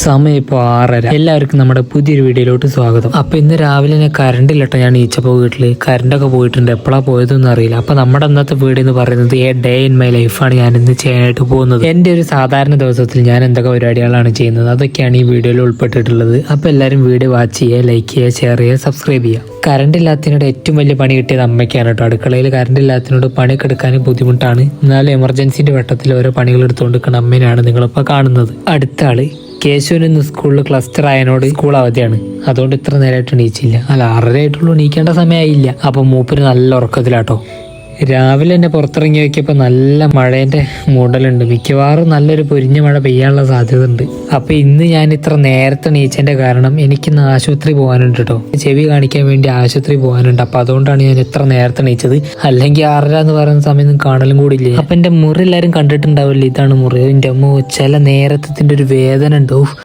സമയം ഇപ്പോൾ 6:30. എല്ലാവർക്കും നമ്മുടെ പുതിയൊരു വീഡിയോയിലോട്ട് സ്വാഗതം. അപ്പൊ ഇന്ന് രാവിലെ തന്നെ കറണ്ട് ഇല്ലട്ടോ. ഞാൻ ഈച്ചപ്പോൾ വീട്ടില് കറണ്ടൊക്കെ പോയിട്ടുണ്ട്. എപ്പോഴാ പോയതൊന്നും അറിയില്ല. അപ്പൊ നമ്മുടെ അന്നത്തെ വീഡിയോ എന്ന് പറയുന്നത് എ ഡേ ഇൻ മൈ ലൈഫാണ് ഞാൻ ഇന്ന് ചെയ്യാനായിട്ട് പോകുന്നത്. എന്റെ ഒരു സാധാരണ ദിവസത്തിൽ ഞാൻ എന്തൊക്കെ പരിപാടികളാണ് ചെയ്യുന്നത് അതൊക്കെയാണ് ഈ വീഡിയോയിൽ ഉൾപ്പെട്ടിട്ടുള്ളത്. അപ്പൊ എല്ലാവരും വീഡിയോ വാച്ച് ചെയ്യുക, ലൈക്ക് ചെയ്യുക, ഷെയർ ചെയ്യുക, സബ്സ്ക്രൈബ് ചെയ്യുക. കറണ്ട് ഇല്ലാത്തതിനോട് ഏറ്റവും വലിയ പണി കിട്ടിയത് അമ്മയ്ക്കാണ് കേട്ടോ. അടുക്കളയിൽ കറണ്ട് ഇല്ലാത്തതിനോട് പണിയൊക്കെ എടുക്കാൻ ബുദ്ധിമുട്ടാണ്. എന്നാലും എമർജൻസിന്റെ വട്ടത്തിൽ ഓരോ പണികൾ എടുത്തുകൊണ്ടിരിക്കുന്ന അമ്മേനാണ് നിങ്ങളിപ്പോൾ കാണുന്നത്. അടുത്ത ആള് കേശുവിന് ഇന്ന് സ്കൂളിൽ ക്ലസ്റ്റർ ആയതിനോട് സ്കൂൾ അവധിയാണ്. അതുകൊണ്ട് ഇത്ര നേരമായിട്ട് എണീച്ചില്ല. അല്ല, 6:30 ആയിട്ടുള്ളൂ, എണീക്കേണ്ട സമയമായില്ല. അപ്പൊ മൂപ്പര് നല്ല ഉറക്കത്തിലാട്ടോ. രാവിലെ തന്നെ പുറത്തിറങ്ങി നോക്കിയപ്പോൾ നല്ല മഴേന്റെ മൂടലുണ്ട്. മിക്കവാറും നല്ലൊരു പൊരിഞ്ഞ മഴ പെയ്യാനുള്ള സാധ്യത ഉണ്ട്. അപ്പൊ ഇന്ന് ഞാൻ ഇത്ര നേരത്തെ എണീച്ചതിന്റെ കാരണം എനിക്കിന്ന് ആശുപത്രി പോകാനുണ്ട് കേട്ടോ. ചെവി കാണിക്കാൻ വേണ്ടി ആശുപത്രി പോകാനുണ്ട്. അപ്പൊ അതുകൊണ്ടാണ് ഞാൻ ഇത്ര നേരത്തെ എണീച്ചത്. അല്ലെങ്കിൽ 6:30 എന്ന് പറയുന്ന സമയം കാണലും കൂടിയില്ലേ. അപ്പൊ എന്റെ മുറി എല്ലാവരും കണ്ടിട്ടുണ്ടാവില്ലേ, ഇതാണ് മുറി. എന്റെ അമ്മ ചില നേരത്തിന്റെ ഒരു വേദന ഉണ്ടോ.